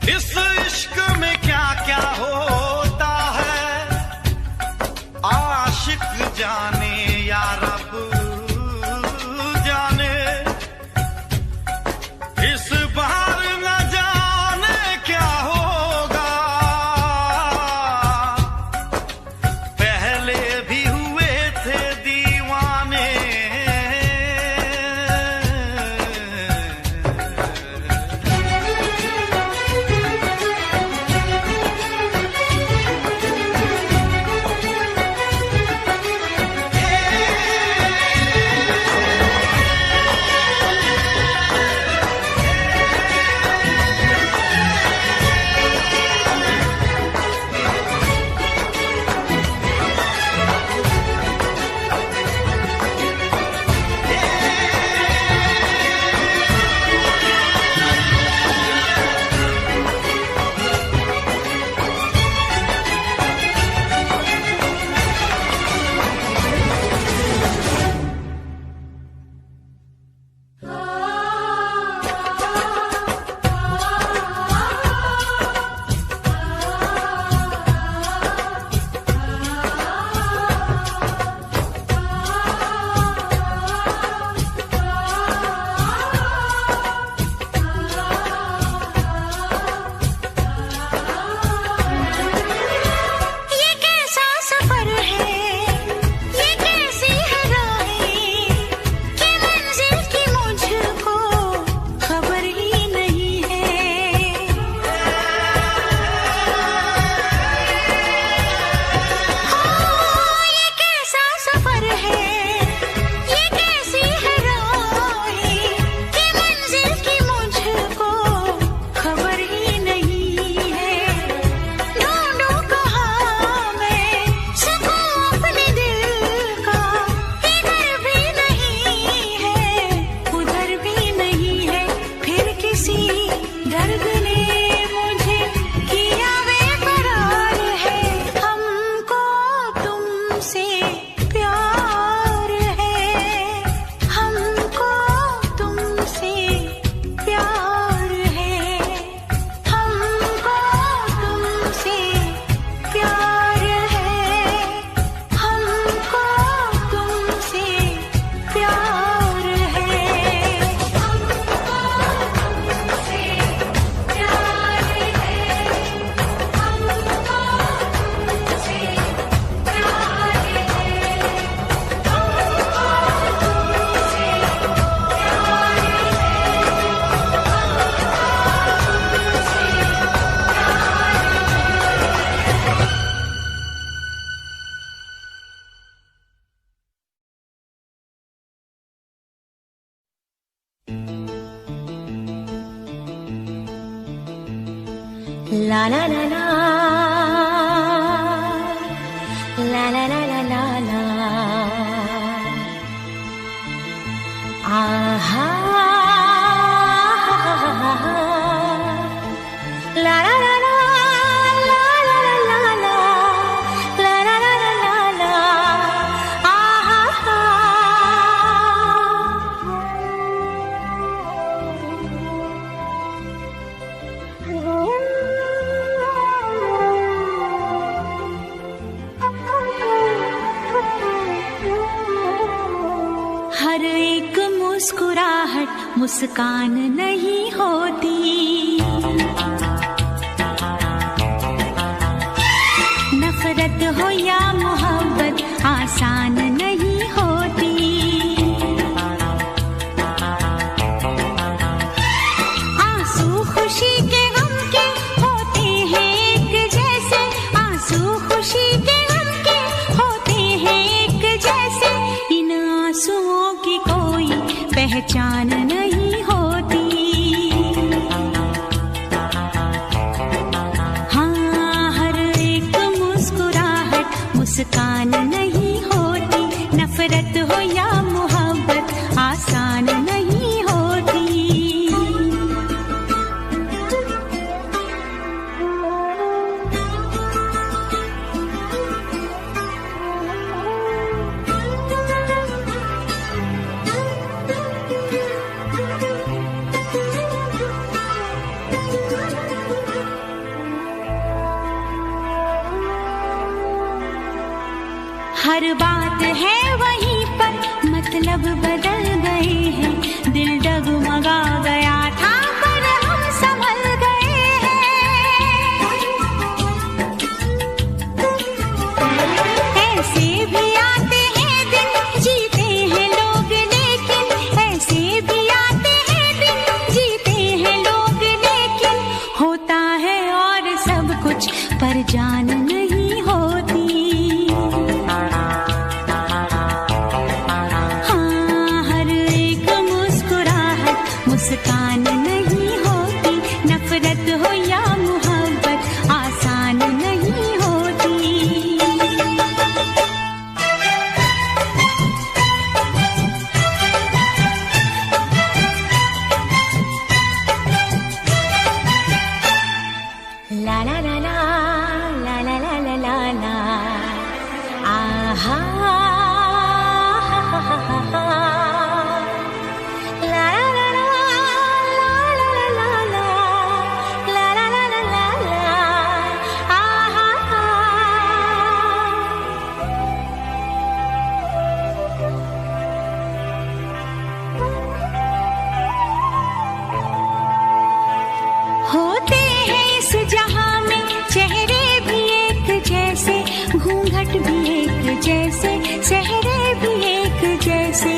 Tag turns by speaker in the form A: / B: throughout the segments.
A: इस इश्क में क्या क्या होता है आशिक जाने या रब जाने। इस बार न जाने क्या होगा, पहले भी हुए थे दीवाने।
B: La la la la la la la la la la aha la la la la la la la la la la la la la aha हर एक मुस्कुराहट मुस्कान नहीं होती, नफरत हो या मोहब्बत आसान नहीं होती। आंसू खुशी के गम के होते हैं एक जैसे, आंसू खुशी के गम के होते हैं एक जैसे। इन आंसुओं की कोई पहचान नहीं होती। हाँ, हर एक मुस्कुराहट मुस्कान हर बात है वहीं पर, मतलब बदल गए हैं। दिल डगमगा गया था पर हम संभल गए हैं। ऐसे भी आते हैं दिन, जीते हैं लोग लेकिन, ऐसे भी आते हैं दिन, जीते हैं लोग लेकिन, होता है और सब कुछ पर जान नहीं होती। हाँ, हर एक मुस्कुराहट मुस्कान नहीं होती, नफरत हो या मोहब्बत आसान नहीं होती। ला ला ला ला ला ला ला ला ला ला, आहा हा हा हा हा हा, ला ला ला ला ला ला ला ला ला ला ला ला ला, आहा हा। होते हैं इस जहां में चेहरे भी एक जैसे, घूंघट भी एक जैसे, चेहरे भी एक जैसे।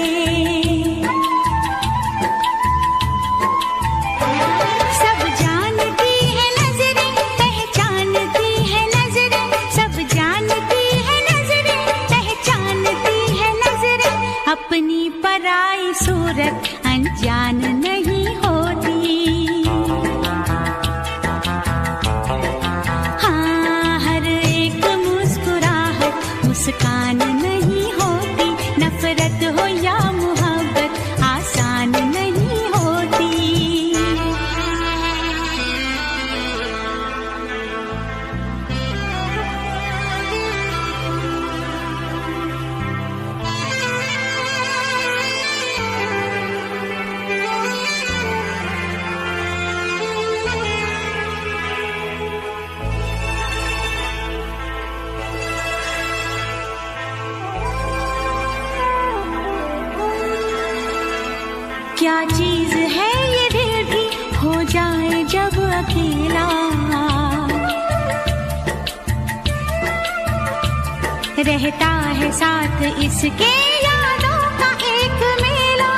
B: सब जानती है नजरें, पहचानती है नजरें, सब जानती है नजरें, पहचानती है नजरें, अपनी पराई सूरत अनजान नहीं होती। हाँ, हर एक मुस्कुराहट मुस्कान नहीं होती, नफरत हो या मोहब्बत आसान नहीं होती। क्या चीज है ये दिल भी हो जाए जब अकेला, रहता है साथ इसके यादों का एक मेला।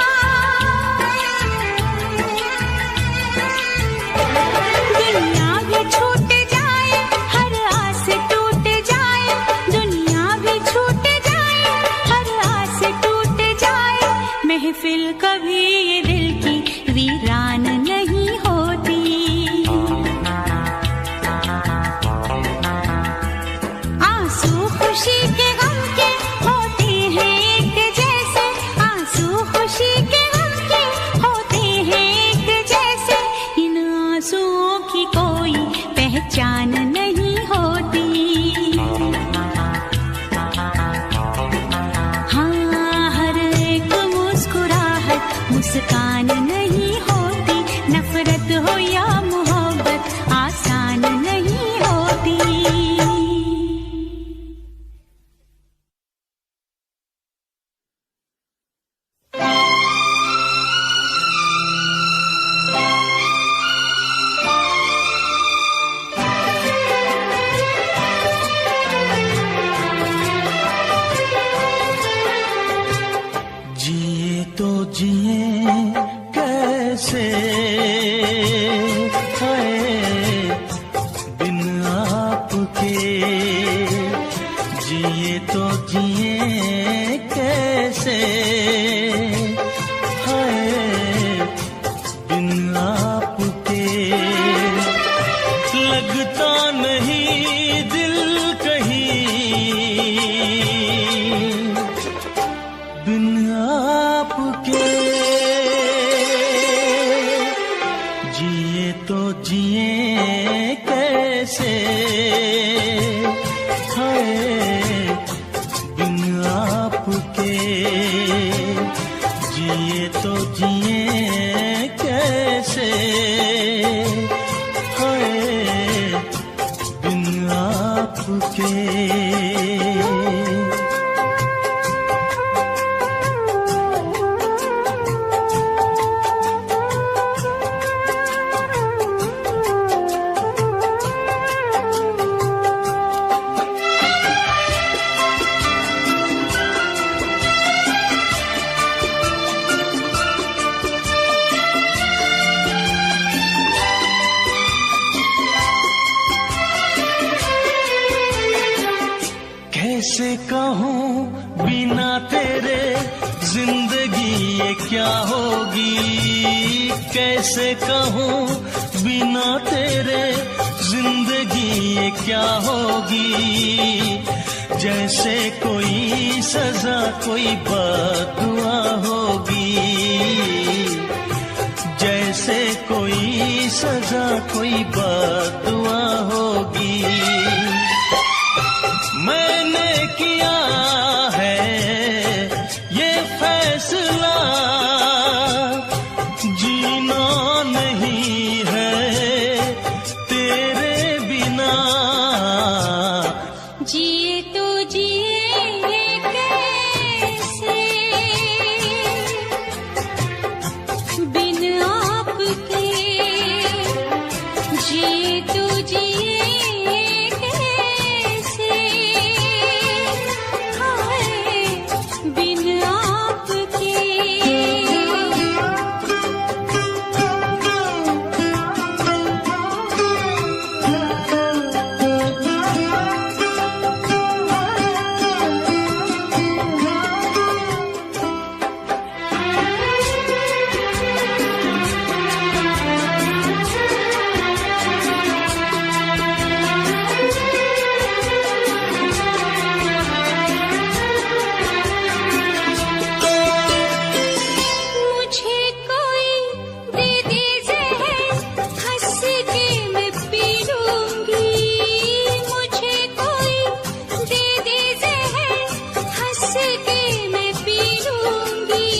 B: दुनिया भी छूट जाए, हर आस टूट जाए, दुनिया भी छूट जाए, हर आस टूट जाए, महफिल कभी ये दिल की वीरान नहीं होती। आंसू खुशी के गम के होते हैं एक जैसे, आंसू खुशी के गम के होते हैं एक जैसे, इन आंसुओं की कोई पहचान नहीं होती। हाँ, हर एक मुस्कुराहट मुस्कान नहीं होती, नफरत हो या मोहब्बत आसान नहीं होती।
A: जिए तो जिए कैसे, हाय बिन आपके, जिए तो जिए कैसे, हाय बिन आपके, लगता नहीं दिल कहीं बिन आपके, जिए तो जिए कैसे, हाय बिन आपके, जिए तो जिए कैसे, हाय बिन आपके। ये क्या होगी, कैसे कहूँ बिना तेरे जिंदगी ये क्या होगी। जैसे कोई सजा कोई बददुआ होगी, जैसे कोई सजा कोई बददुआ होगी। मैंने किया है ये फैसला, जीना नहीं है तेरे बिना।
B: जिए तो जिए कैसे बिन आपके, जिए तो जिए कैसे हाय बिन आपके। मुझे कोई दे दे ज़हर, हंस के मैं पी लूंगी। मुझे कोई दे दे ज़हर, हंस के मैं पी लूंगी।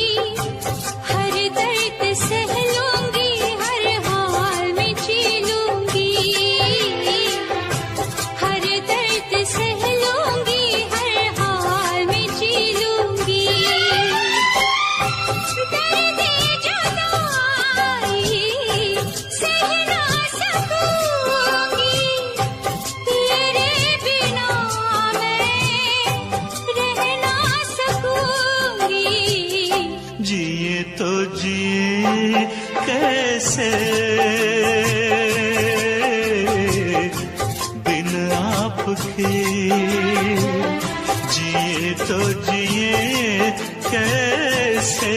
B: हर दर्द सह लूंगी, हर हाल में जी लूंगी। हर दर्द सह लूंगी, हर हाल में जी लूंगी। दर्द जुदाई सह ना सकूंगी, तेरे बिना मैं रह ना सकूंगी।
A: जिए तो जिए कैसे बिन आपके, जिए तो जिए कैसे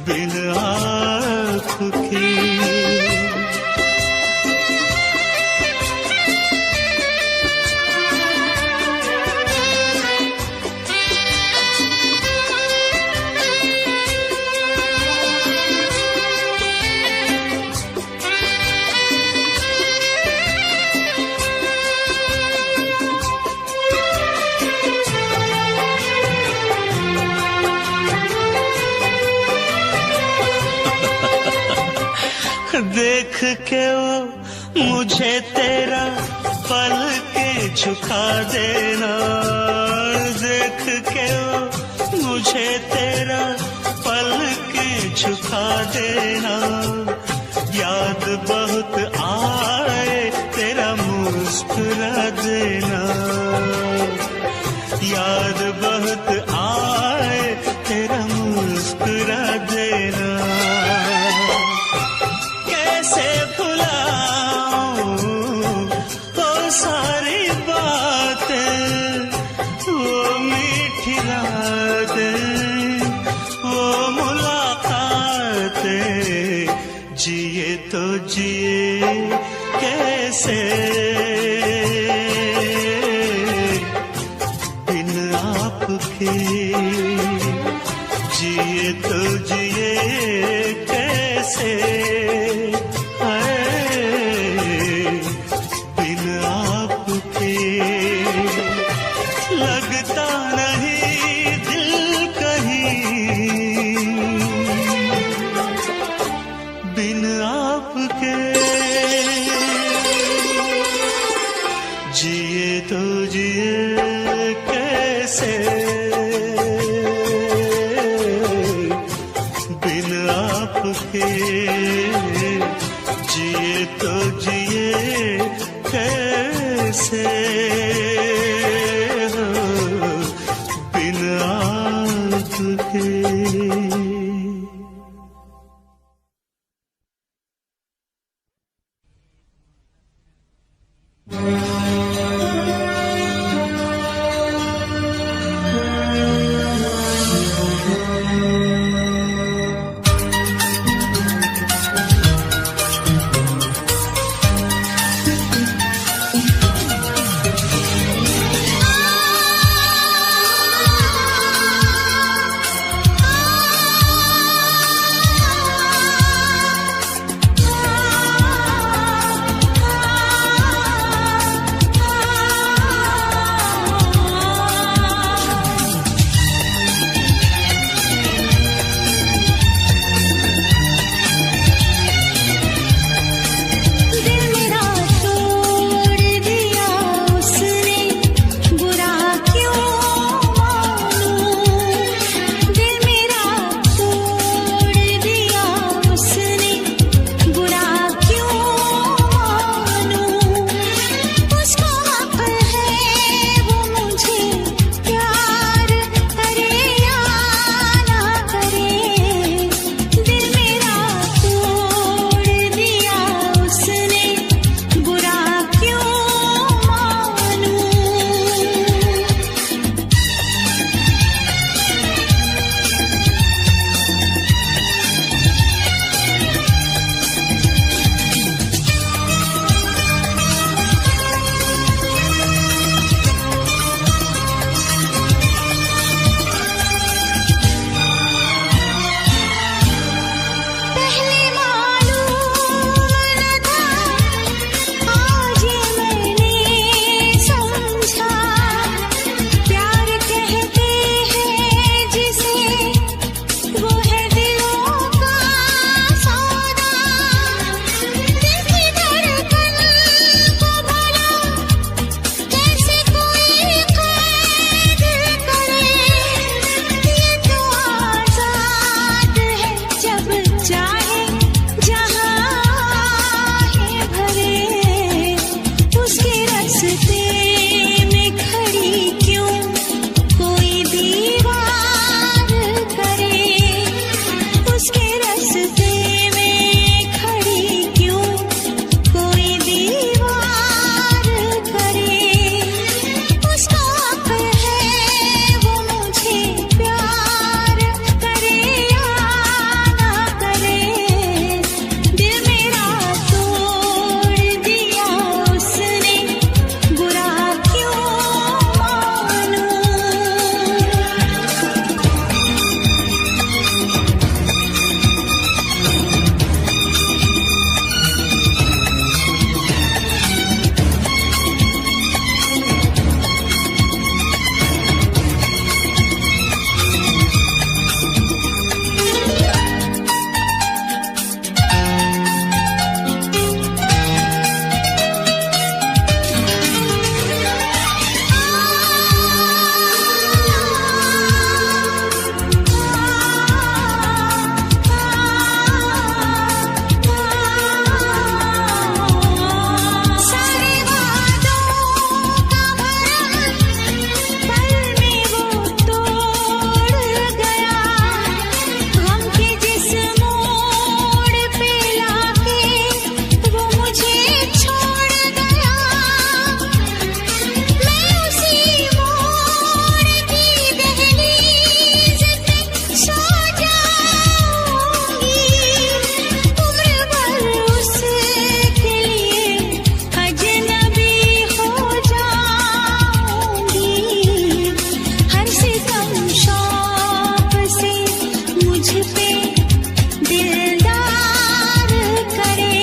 A: बिन आपके। देख के वो मुझे तेरा पल के झुका देना, देख के वो मुझे तेरा पल के झुका देना। याद बहुत आए तेरा मुस्कुरा देना, याद बहुत आए तेरा मुस्कुरा देना। कैसे भुलाऊं वो सारी बातें, वो मीठी रातें, वो मुलाकातें। जिए तो जिए कैसे बिन आपके, जिए तो जिए कैसे बिन आपके। लगता नहीं दिल कहीं बिन आपके, जिए तो जिए कैसे बिन आपके, जिए तो जिए कैसे बिन आपके।
B: दिलदार करे,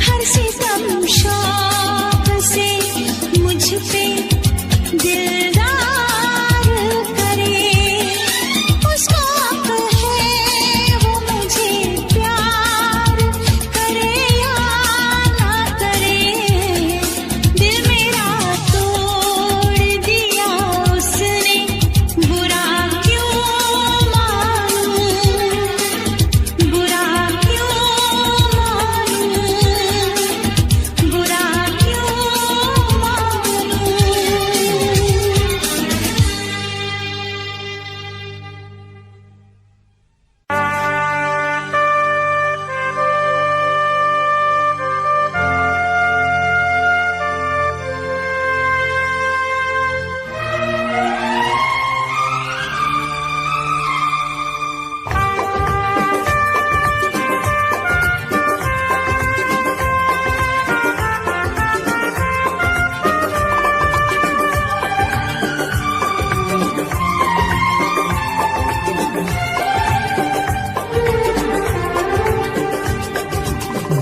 B: हर सितम शौक से मुझ पे दिलदार करे। उसका हक है वो मुझे प्यार करे या ना करे। दिल मेरा तोड़ दिया उसने, बुरा क्यों मानूं, बुरा क्यों मानूं, बुरा क्यों मानूं।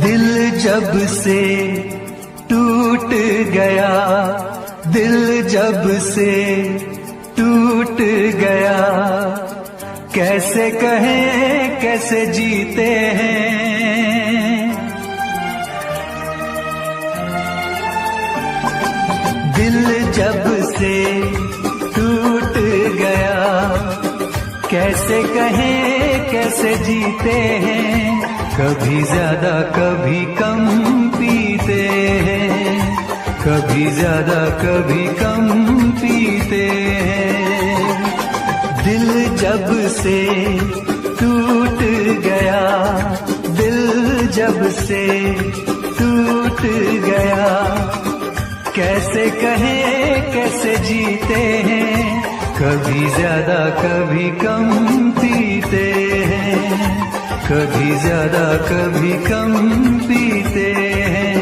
C: दिल जब से टूट गया, दिल जब से टूट गया, कैसे कहें कैसे जीते हैं। दिल जब से टूट गया, कैसे कहें कैसे जीते हैं। कभी ज्यादा कभी कम पीते हैं, कभी ज्यादा कभी कम पीते हैं। दिल जब से टूट गया, दिल जब से टूट गया, कैसे कहें कैसे जीते हैं। कभी ज्यादा कभी कम पीते हैं, कभी ज्यादा कभी कम पीते हैं।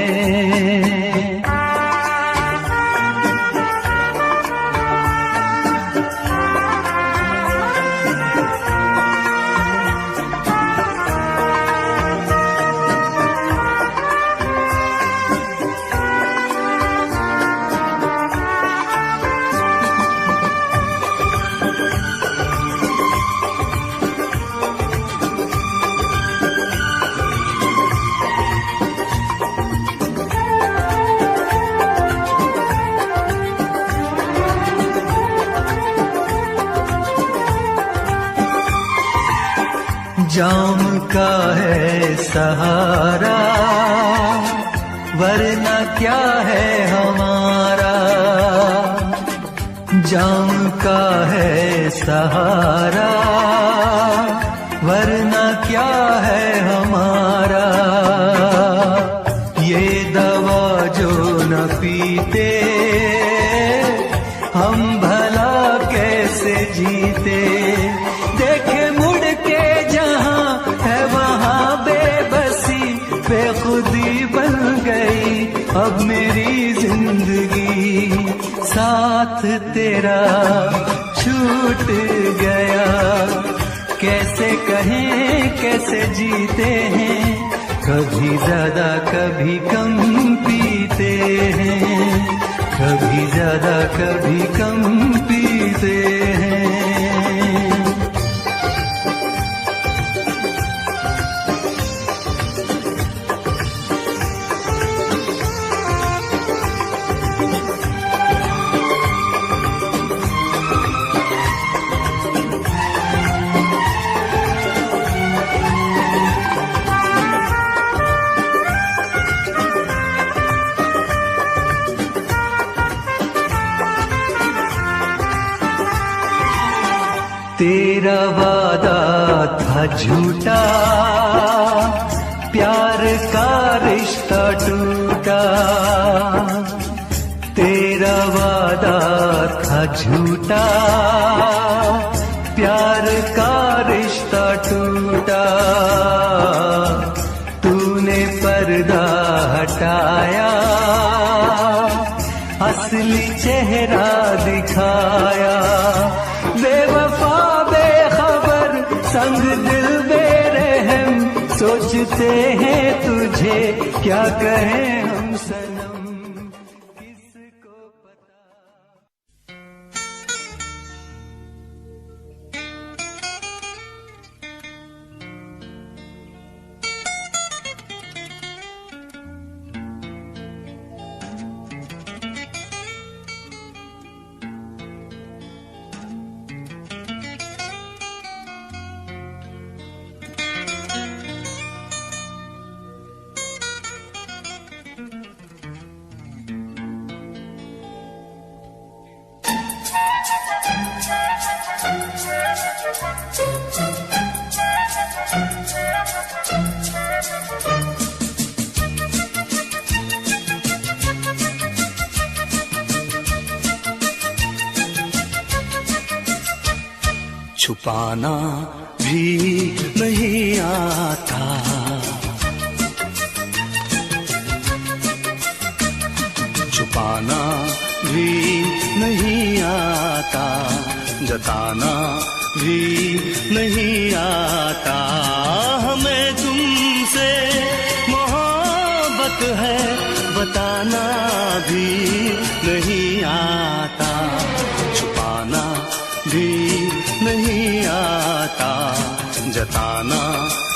C: जाम का है सहारा, वरना क्या है हमारा। जाम का है सहारा, वरना क्या है हमारा। ये दवा जो न पीते, हम भला कैसे जीते। देखे मुड़ के जहां है वहां बेबसी, बेखुदी बन गई अब मेरी जिंदगी। साथ तेरा छूट गया, कैसे कहें कैसे जीते हैं। कभी ज्यादा कभी कम पीते हैं, कभी ज्यादा कभी कम पीते हैं। तेरा वादा था झूठा, प्यार का रिश्ता टूटा। तेरा वादा था झूठा, प्यार का रिश्ता टूटा। तूने पर्दा हटाया, असली चेहरा दिखाया। बेवफा बेखबर संग दिल बेरहम सोचते हैं तुझे क्या कहें हम सनम किसको पता।
A: छुपाना भी नहीं आता, छुपाना भी नहीं आता, जताना भी नहीं आता। हमें तुमसे मोहब्बत है बताना भी नहीं आता, छुपाना भी नहीं आता, जताना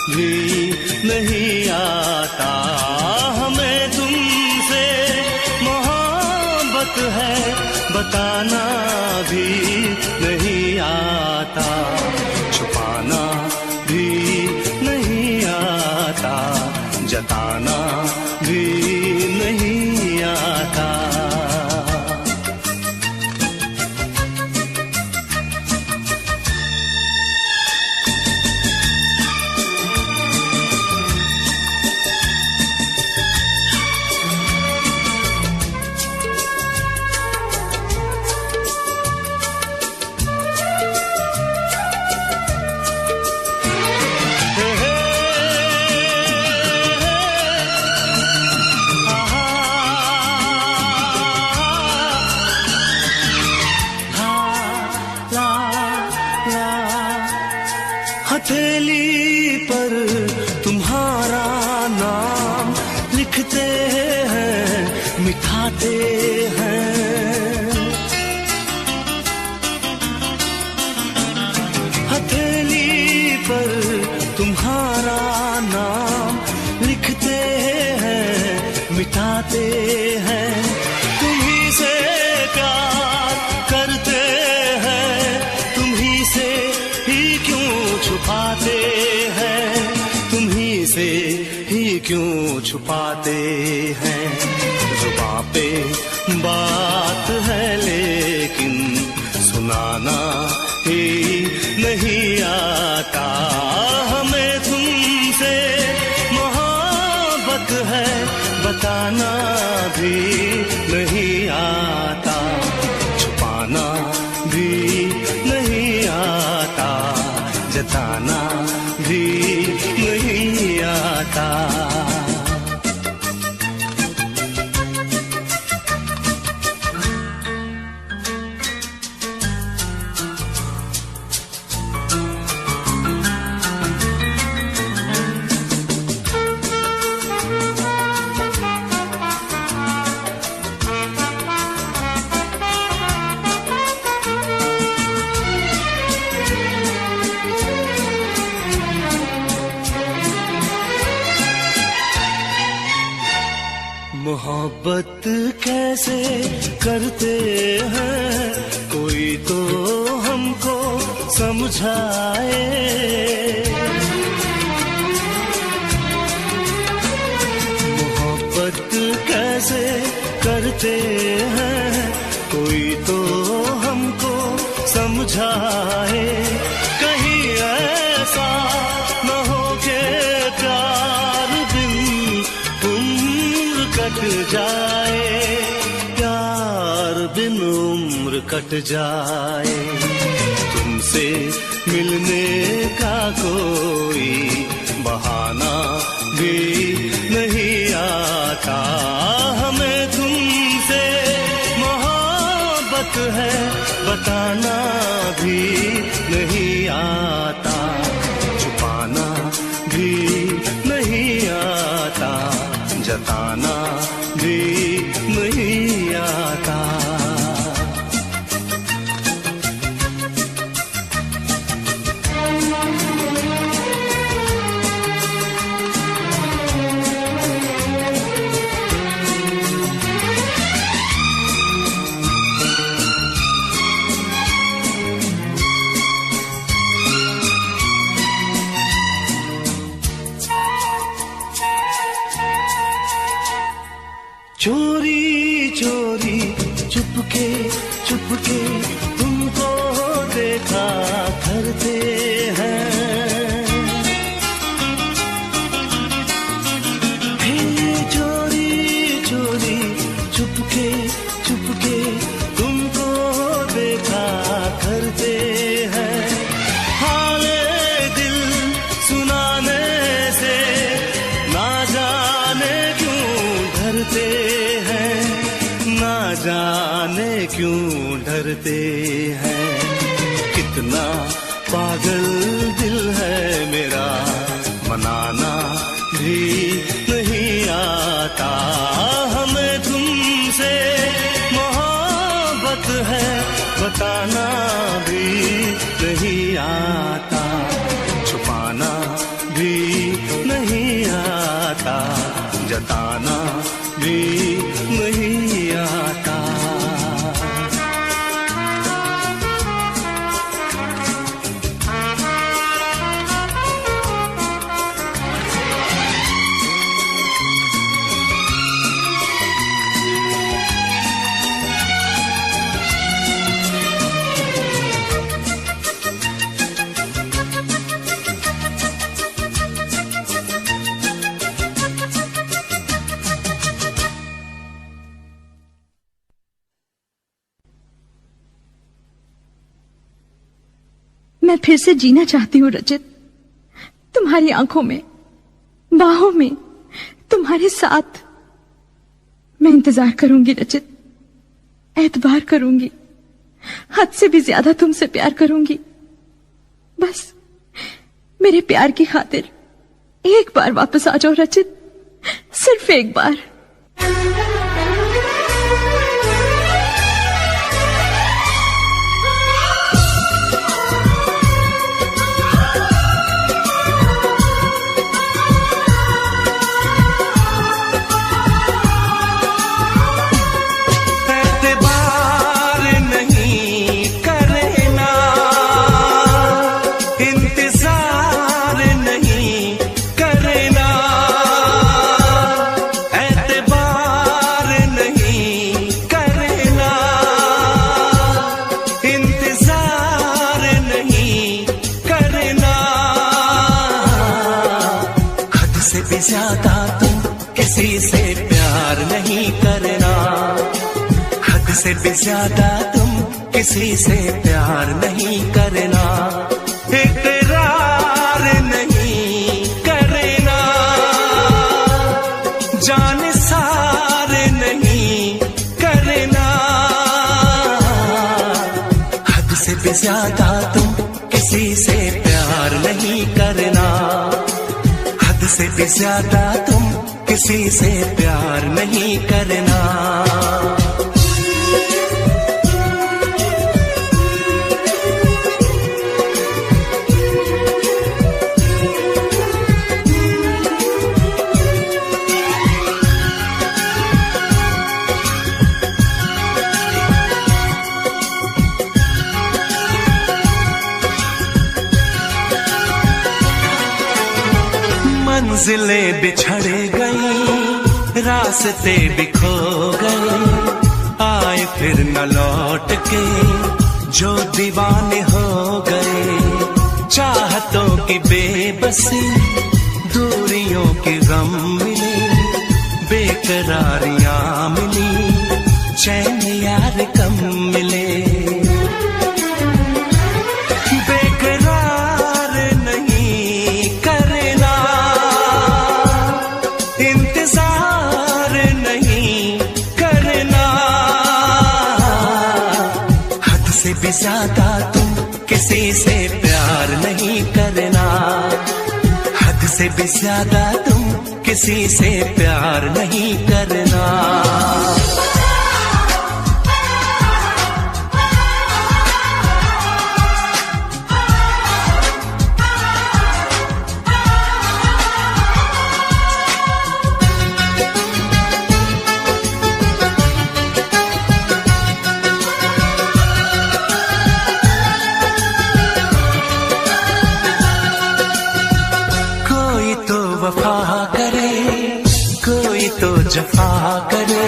A: भी नहीं आता। हमें तुमसे मोहब्बत है बताना भी नहीं आता, छुपाना भी नहीं आता, जताना भी नहीं आता। हथेली पर तुम्हारा नाम लिखते हैं मिठाते हैं, हथेली पर तुम्हारा नाम लिखते हैं मिटाते हैं। तुम्ही से प्यार करते हैं, तुम्ही से ही क्यों छुपाते हैं, तुम्ही से ही क्यों छुपाते हैं। जुबां पे बात है लेकिन सुनाना ही नहीं आता। हमें तुमसे मोहब्बत है बताना भी नहीं आता, छुपाना भी नहीं आता, जताना भी नहीं आता। मोहब्बत कैसे करते हैं कोई तो हमको समझाए। मोहब्बत कैसे करते हैं कोई तो हमको समझाए। कहीं ऐसा न हो के प्यार बिन कट जाए, प्यार बिन उम्र कट जाए। तुमसे मिलने का कोई बहाना भी नहीं आता। हमें तुमसे मोहब्बत है बताना भी नहीं आता, छुपाना जताना भी नहीं आता। चोरी चोरी चुपके चुपके तुमको देखा करते हैं। हे चोरी चोरी चुपके चुपके तुमको देखा करते हैं। हाले दिल सुनाने से ना जाने क्यों डरते हैं, ना जाने क्यों डरते हैं। कितना पागल दिल है मेरा, मनाना भी नहीं आता। हमें तुमसे मोहब्बत है, बताना भी नहीं आता। छुपाना भी नहीं आता, जताना भी नहीं आता।
D: मैं फिर से जीना चाहती हूँ रचित, तुम्हारी आंखों में, बाहों में, तुम्हारे साथ। मैं इंतजार करूंगी रचित, एतबार करूंगी, हद से भी ज्यादा तुमसे प्यार करूंगी। बस मेरे प्यार की खातिर एक बार वापस आ जाओ रचित, सिर्फ एक बार।
A: ज्यादा तुम किसी से प्यार नहीं करना, हद से भी ज्यादा तुम किसी से प्यार नहीं करना। इकरार नहीं करना, जान सार नहीं करना। हद से भी ज्यादा तुम किसी से प्यार नहीं करना, से भी ज्यादा तुम किसी से प्यार नहीं करना। मंजिलें बिछड़ गई, रास्ते बिखो गए, आए फिर न लौट के जो दीवाने हो गए। चाहतों की बेबसी, दूरियों के गम मिले, बेकरारियां मिली, चैन यार कम मिले। ज्यादा तुम किसी से प्यार नहीं करना, हद से भी ज्यादा तुम किसी से प्यार नहीं करना। जफा करे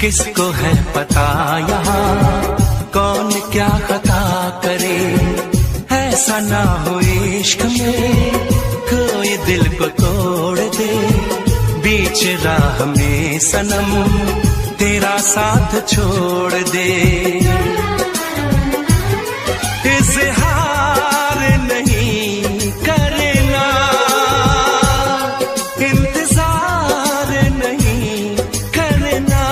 A: किसको है पता यहाँ कौन क्या खता करे। ऐसा ना हो इश्क में कोई दिल को तोड़ दे, बीच राह में सनम तेरा साथ छोड़ दे। इज़हार नहीं करना, इंतजार नहीं करना,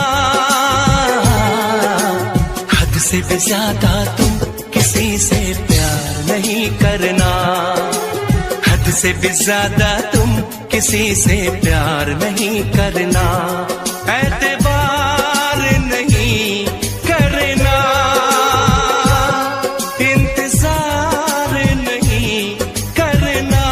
A: हद से भी ज्यादा तुम किसी से प्यार नहीं करना। हद से भी ज्यादा तुम किसी से प्यार नहीं करना। एतबार नहीं करना, इंतजार नहीं करना,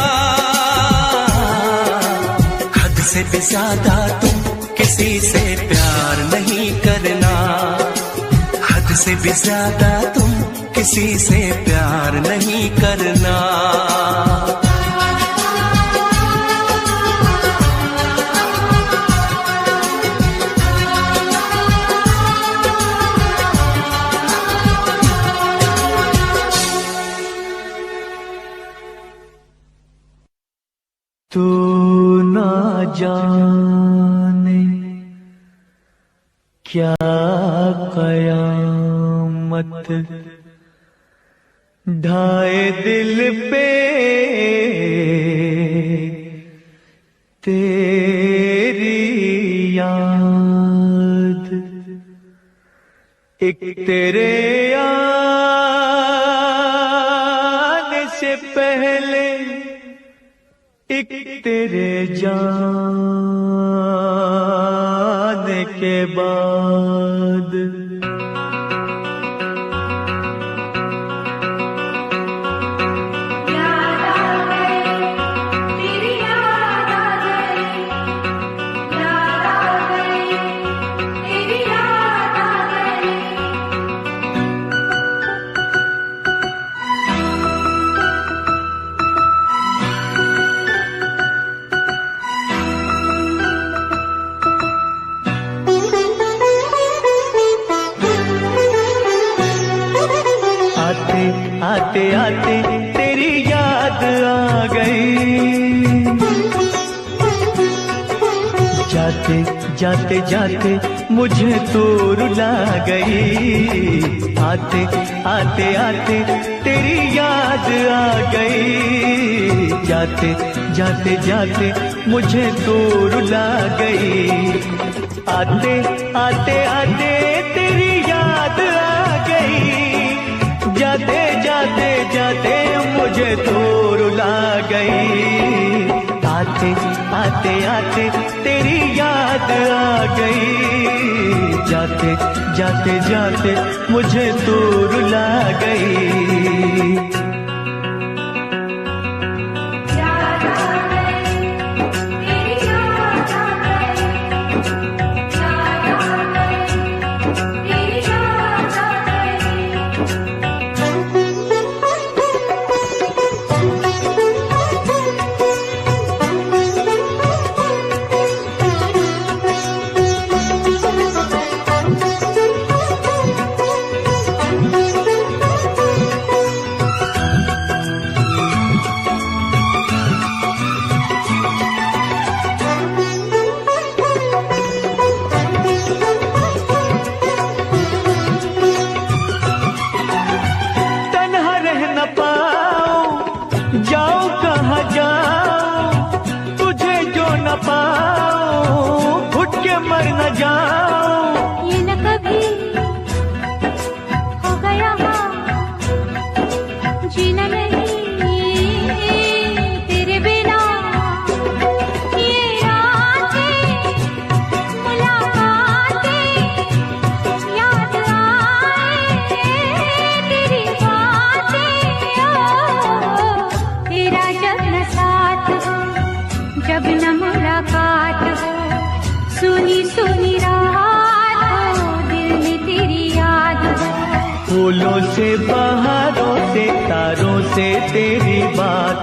A: हद से भी ज्यादा तुम किसी से प्यार नहीं करना। हद से भी ज्यादा तुम किसी से प्यार नहीं करना।
C: तू ना जाने क्या कयामत ढाए दिल पे तेरी याद। एक तेरे आने से पहले एक तेरे जाने के बाद। आते आते तेरी याद आ गई, जाते जाते जाते मुझे तो रुला गई। आते आते आते तेरी याद आ गई, जाते जाते जाते मुझे तो रुला गई। आते आते आते तेरी याद आ गई, जाते जाते जाते मुझे तो रुला गई। आते आते आते तेरी याद आ गई, जाते जाते जाते मुझे तो रुला गई।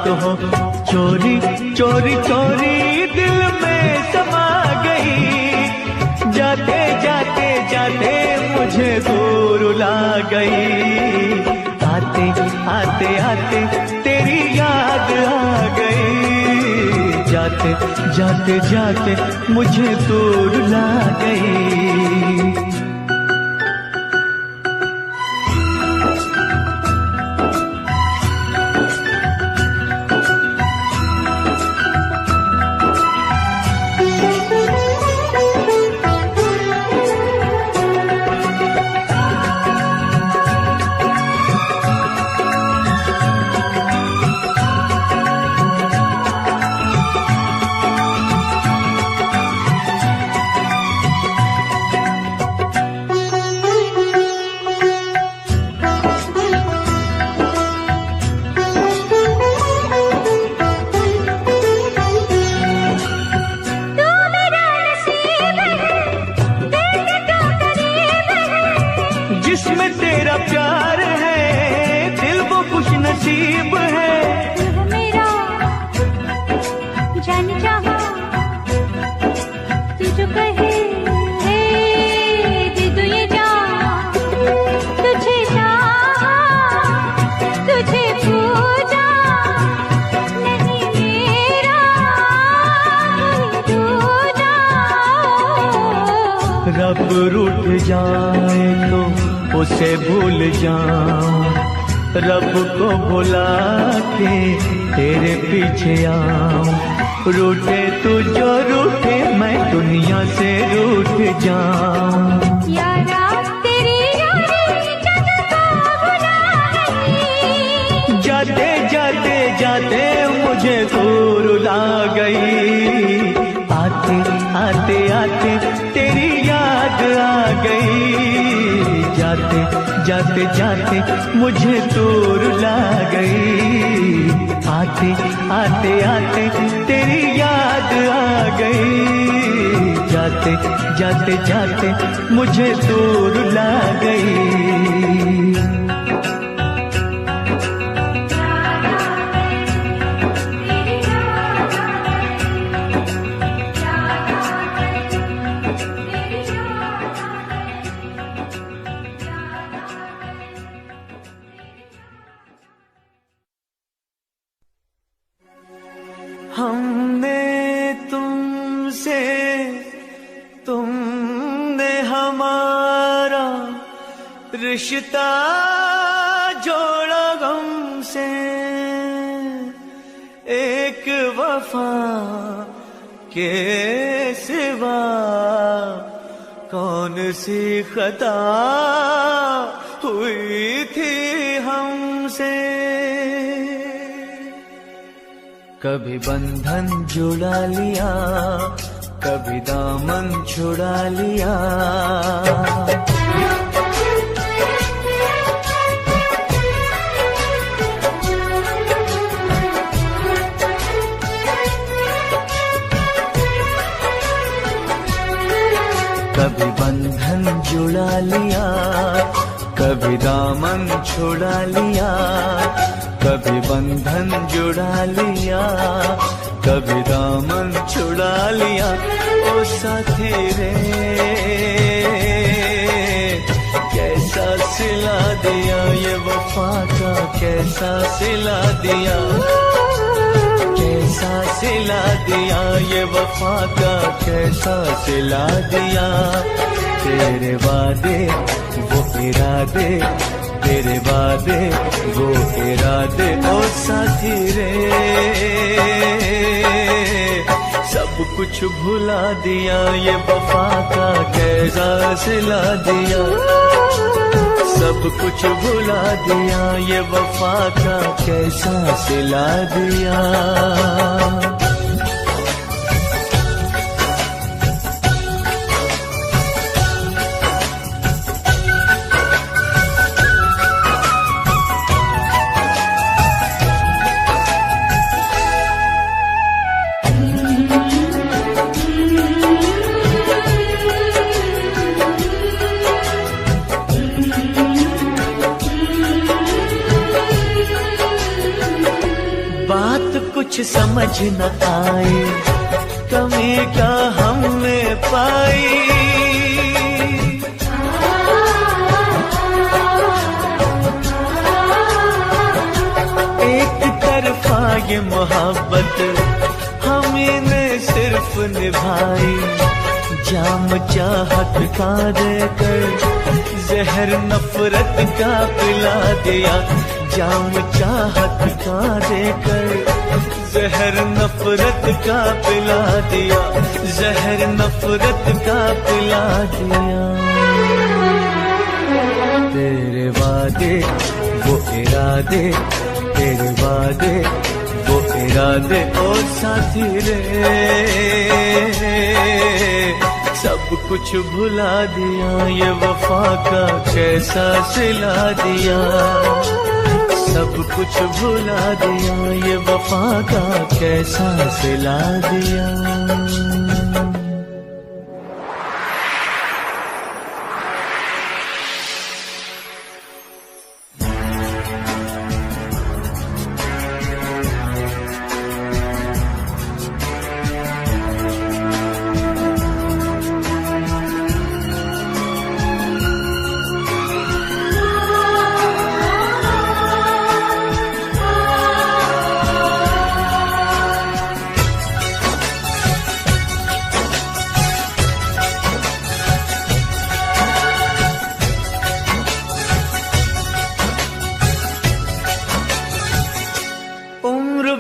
C: बात हो, चोरी चोरी चोरी दिल में समा गई, जाते जाते जाते मुझे दूर ला गई, आते आते आते तेरी याद आ गई, जाते जाते जाते मुझे दूर ला गई। जिसमें तेरा प्यार है दिल वो खुश नसीब है,
B: वो मेरा जान चाहा तू जो कहे दे दो ये जान, तुझे चाहा तुझे पूजा, नहीं मेरा दूजा।
C: रब रूठ जाए तो उसे भूल जाऊं, रब को भुला के तेरे पीछे आऊं, रूठे तू जो रूठे मैं दुनिया से रूठ जाऊं।
B: यारा तेरी यारी जग को भुला गई,
C: जाते जाते जाते मुझे दूर ला गई, आते आते आते तेरी याद आ गई, जाते जाते जाते मुझे दूर ला गई, आते आते आते तेरी याद आ गई, जाते जाते जाते मुझे दूर ला गई। हमने तुमसे तुमने हमारा रिश्ता जोड़ा गम से, एक वफा के सिवा कौन सी खता हुई थी हमसे। कभी बंधन जुड़ा लिया, कभी दामन छुड़ा लिया, कभी बंधन जुड़ा लिया, कभी दामन छुड़ा लिया, कभी बंधन जुड़ा लिया, कभी दामन छुड़ा लिया। ओ साथी रे कैसा सिला दिया, ये वफा का कैसा सिला दिया, कैसा सिला दिया, ये वफा का कैसा सिला दिया। तेरे वादे वो इरादे, तेरे वादे वो इरादे, ओ साथी रे सब कुछ भुला दिया, ये वफा का कैसा सिला दिया, सब कुछ भुला दिया, ये वफा का कैसा सिला दिया। बात समझ न आए, कमी क्या हमने पाई। एक तरफा ये मोहब्बत हमने सिर्फ निभाई, जाम चाहत का देकर जहर नफरत का पिला दिया, जाम चाहत का देकर जहर नफरत का पिला दिया, जहर नफरत का पिला दिया। तेरे वादे वो इरादे, तेरे वादे वो इरादे ओ साथी रे, सब कुछ भुला दिया, ये वफा का कैसा सिला दिया। सब कुछ भुला दिया, ये वफा का कैसा सिला दिया।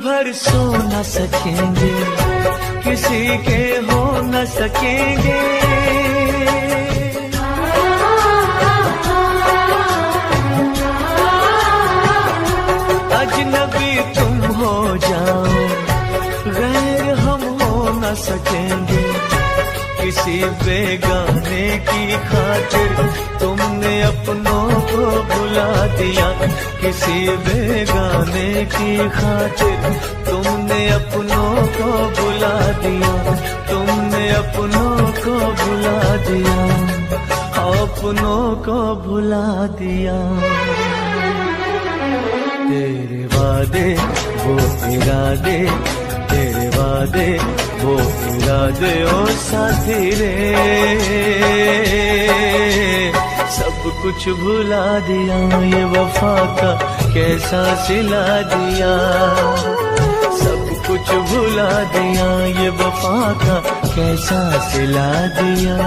C: भर सो न सकेंगे, किसी के हो न सकेंगे। अजनबी तुम हो जाओ, गैर हम हो न सकेंगे। किसी बेगाने की खातिर तुमने अपनों को भुला दिया, किसी बेगाने की खातिर तुमने अपनों को भुला दिया, तुमने अपनों को भुला दिया, अपनों को भुला दिया। तेरे वादे वो इरादे, तेरे वादे वो इरादे ओ साथी रे, सब कुछ भुला दिया, ये वफा का कैसा सिला दिया। सब कुछ भुला दिया, ये वफा का कैसा सिला दिया।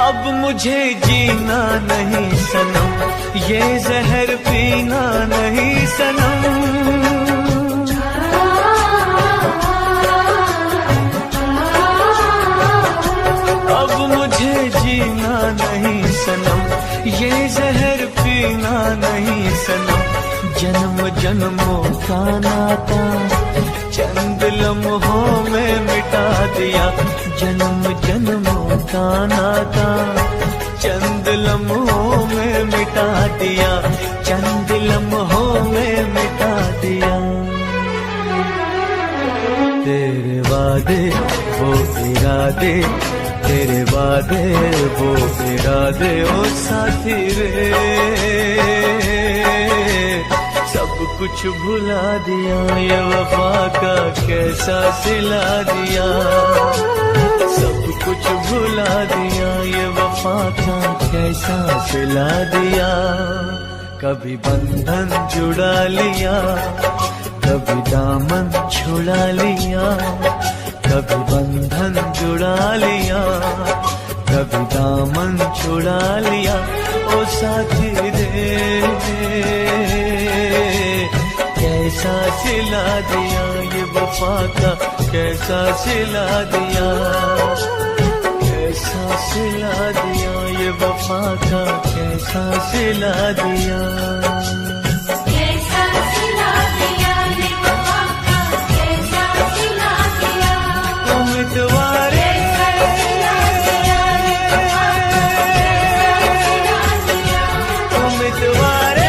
C: अब मुझे जीना नहीं सनम, ये जहर पीना नहीं सनम। अब मुझे जीना नहीं सनम, ये जहर पीना नहीं सनम। जन्म जन्मों का नाता चंद लम्हों में मिटा दिया, जन्म जन्मों का नाता चंद लम्हों में मिटा दिया, चंद लम्हों में मिटा दिया। तेरे वादे वो इरादे, तेरे वादे वो इरादे ओ साथी रे, सब कुछ भुला दिया, ये वफा का कैसा सिला दिया। सब कुछ भुला दिया, ये वफा का कैसा सिला दिया। कभी बंधन जुड़ा लिया, कभी दामन छुड़ा लिया, कभी बंधन जुड़ा लिया, कभी दामन छुड़ा लिया। ओ साथी रे कैसा सिला दिया, ये वफा का कैसा सिला दिया। सिला दिया, ये वफा का कैसा सिला दिया,
B: कैसा सिला दिया, ये वफा का कैसा सिला दिया,
C: उम्मीदवारे उम्मीदवारे उम्मीदवारे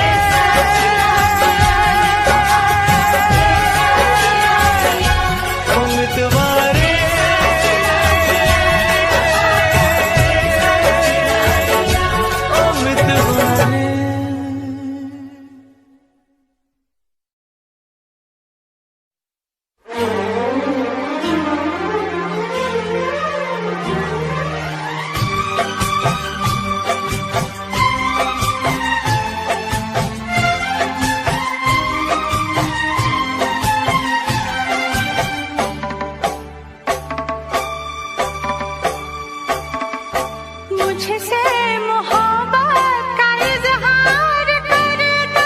B: मुझसे मोहब्बत का इजहार करना,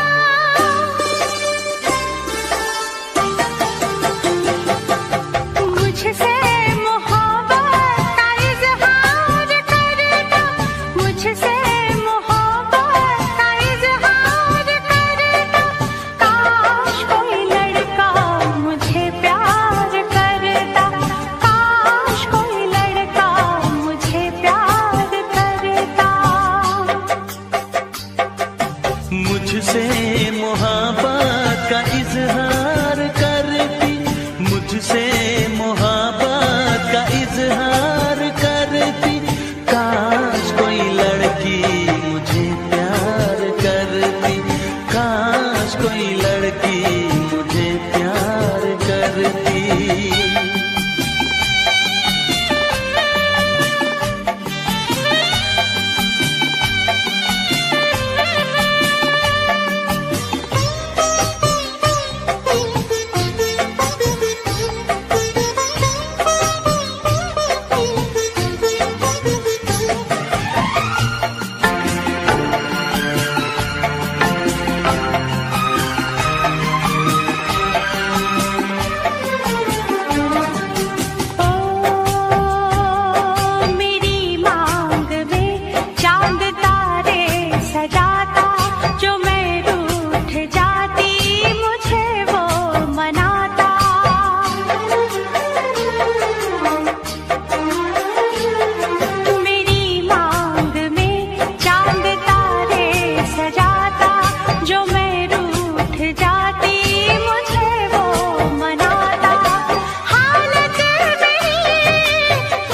B: मुझसे मोहब्बत का इजहार करना, मुझसे मोहब्बत का इजहार करना, काश कोई लड़का मुझे प्यार करता, काश कोई लड़का मुझे प्यार करता,
C: मुझसे मोहब्बत का इजहार करती, मुझसे मोहब्बत का इजहार करती, काश कोई लड़की मुझे प्यार करती, काश कोई लड़की मुझे प्यार करती।
B: मेरी मांग में चांद तारे सजाता, जो मैं रूठ जाती मुझे वो मनाता, मेरी मांग में चांद तारे सजाता, जो मैं रूठ जाती मुझे वो मनाता, हालत मेरी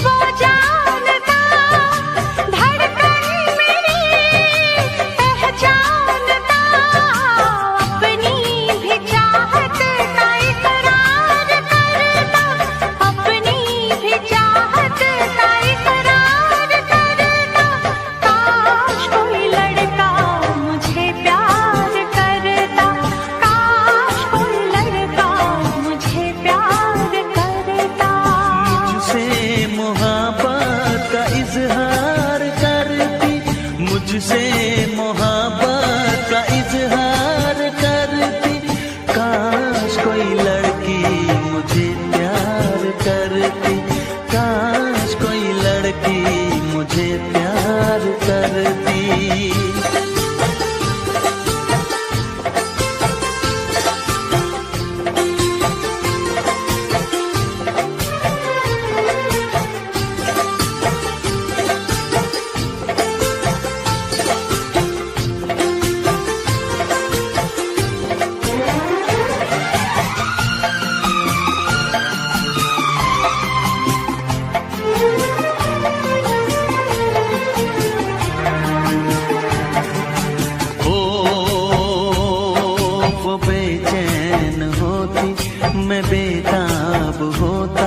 B: वो जानता, धड़कन मेरी पहचानता, अपनी भी चाहत का इकरार करता, अपनी भी चाहत का इकरार करता, काश कोई लड़का मुझे प्यार करता, काश कोई लड़का मुझे प्यार करता,
C: मुझसे मोहब्बत का इजहार करती, मुझसे मोहब्बत का इजहार करती, काश कोई लड़की मुझे प्यार करती, काश कोई लड़की मुझे प्यार करती। मैं बेताब होता,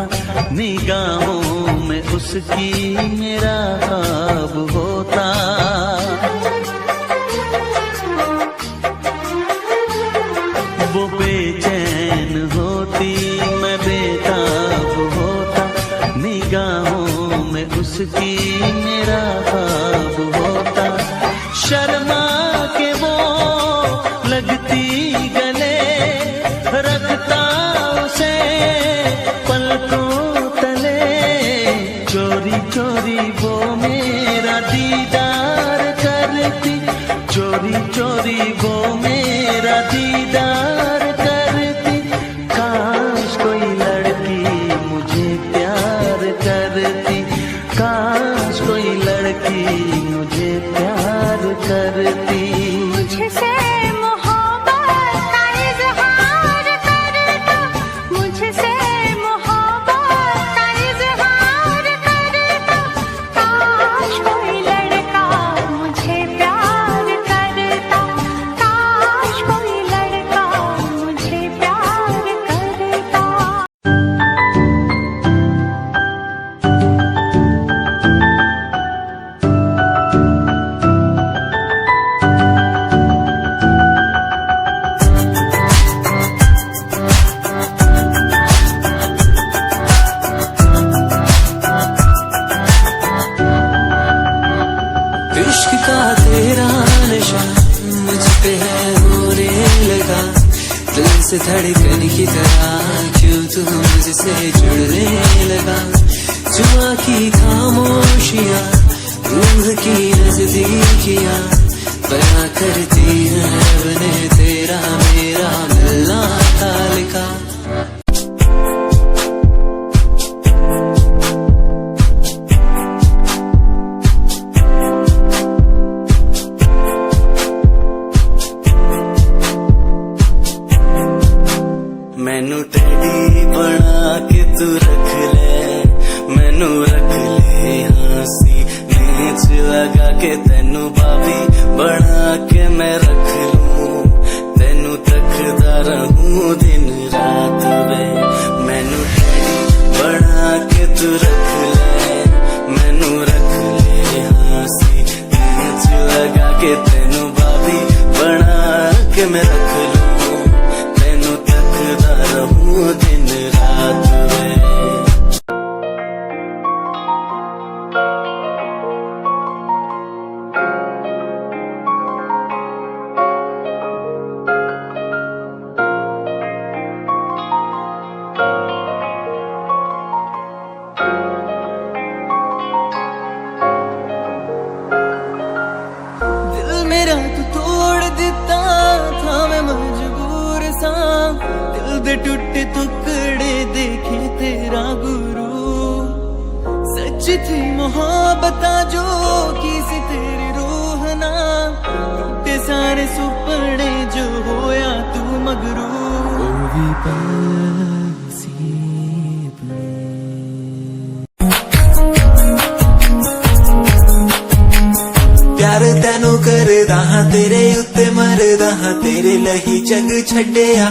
C: निगाहों में उसकी मेरा ख्वाब होता, वो बेचैन होती, मैं बेताब होता, निगाहों में उसकी मेरा ख्वाब होता, शर्मा के वो लगती गले, रखता उसे पलकों तले, चोरी चोरी वो मेरा दीदार करती, चोरी चोरी वो मेरा दीदार करती। काश कोई लड़की मुझे प्यार करती, काश कोई लड़की मुझे प्यार करती।
B: मुझसे मोहब्बत का इजहार करता, मुझसे मोहब्बत का इजहार करता। काश कोई लड़का मुझे प्यार करता, काश कोई लड़का मुझे प्यार करता।
A: इश्क का तेरा नशा मुझ पे है होने लगा, दिल से धड़कन की तरह क्यों तू मुझसे जुड़ने लगा। जुआ की खामोशियाँ रूह की नजदीकियाँ बयां करती हैं बने तेरा मेरा मिलना था लिखा। मैनू टेडी बना के तू रख ले, मैनू रख ले हंसी नीच लगा के तेनू भाभी बना के मैं रख लूं, तेनू तकदा रहूं दिन रात वे। मैनू टेडी बना के तू रख ले, मैनू रख ले हंसी नीच लगा के तेनू भाभी बना के मैं रख लूं, तेनू तकदा रहूं दिन रात वे। दिल मेरा तू तोड़ दिता था, मैं मजबूर सा दिल दे टूटे टुकड़े देखे तेरा गुरु। सच थी मोहब्बत जो की सी तेरी रूह ना, टूटे सारे सुपने जो होया तू मगरू। प्यार तैनू करदा हां तेरे उत्ते मरदा हां, तेरे लही जग छड्डिया।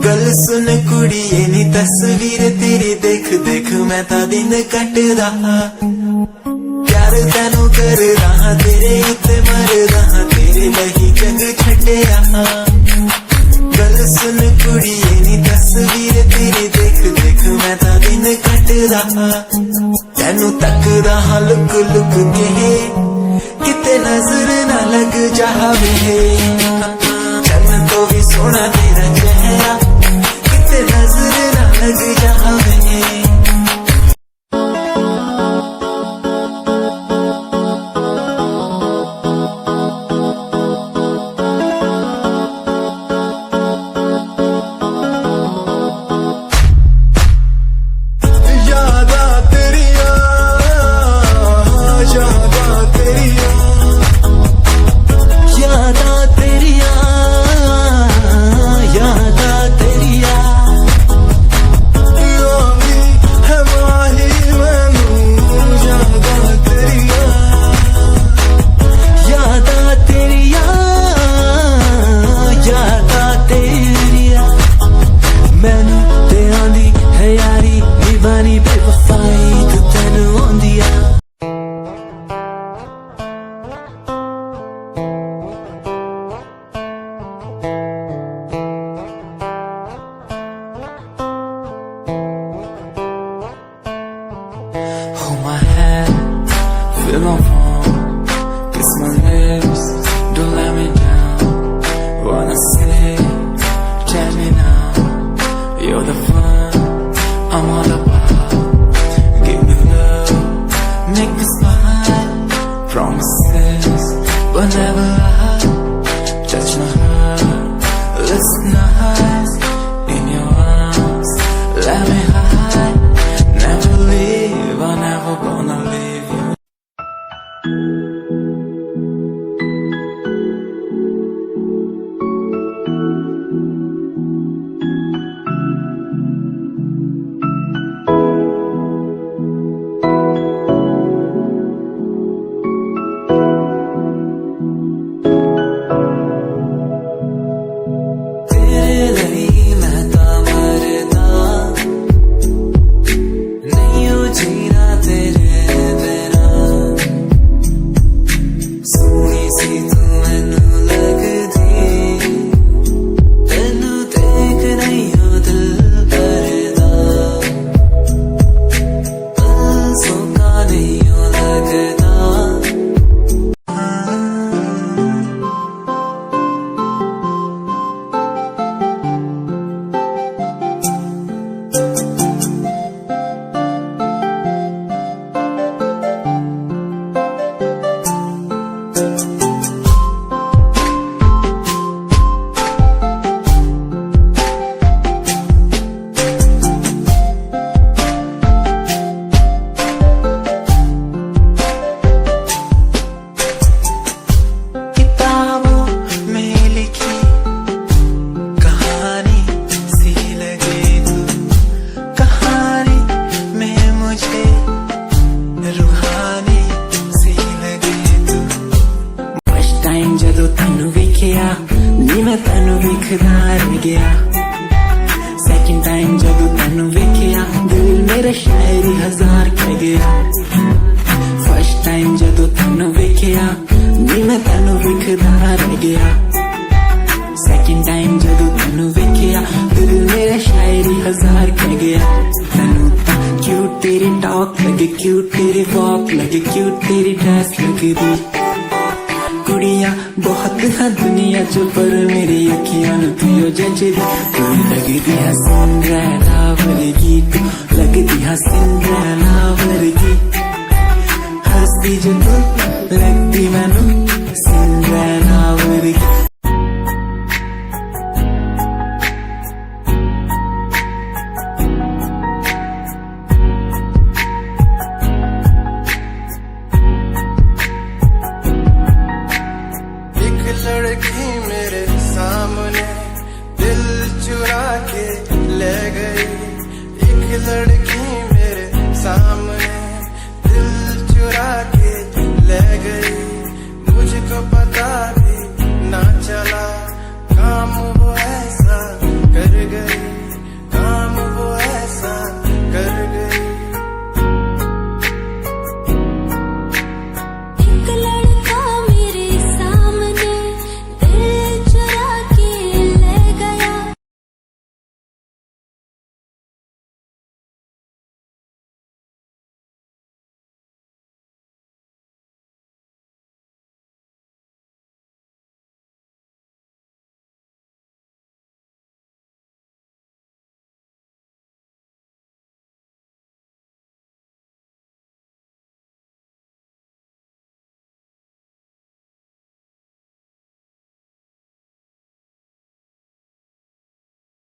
A: गल सुन कुड़िए नी तस्वीर तेरी देख देख मैं ता दिन कटदा हां। प्यार तैनू करदा हां तेरे उत्ते मरदा हां, तेरे लही जग छड्डिया। गल सुन कुड़िए नी तस्वीर तेरी देख देख मैं ता दिन कटदा हां। तैनू तकदा हां लुक लुक के किते नजर ना लग जावे, चन्न तो भी सोना तेरा चेहरा किते नजर ना लग जावे। feel no phone. Kiss my lips, don't let me down. Wanna say, tell me now. You're the fun I'm all about. Give me love,
E: make me smile. Promises will never lie. Touch my heart, listen nice. In your arms, let me hide. Never leave, I'm never gonna leave you. जदों तैनू वेखिया नी मैं तैनू वेखदा रह गया। Second time जदों तैनू वेखिया दिल मेरा शायरी हजार कह गया। फर्स्ट टाइम जदों तैनू वेखिया नी मैं तैनू वेखदा रह गया। सेकंड टाइम जदों तैनू वेखिया दिल मेरा शायरी हजार कह गया। तैनू तां क्यूट तेरी टॉक लगे, क्यूट तेरी वॉक लगे, क्यूट तेरी ड्रेस लगदी। कुड़ियां बहुत है दुनिया च पर मेरी अखियां नूं तुयो जचदी। तू लगदी है सिंड्रेला वर्गी, तू लगदी है सिंड्रेला वर्गी। हंसदी जो तू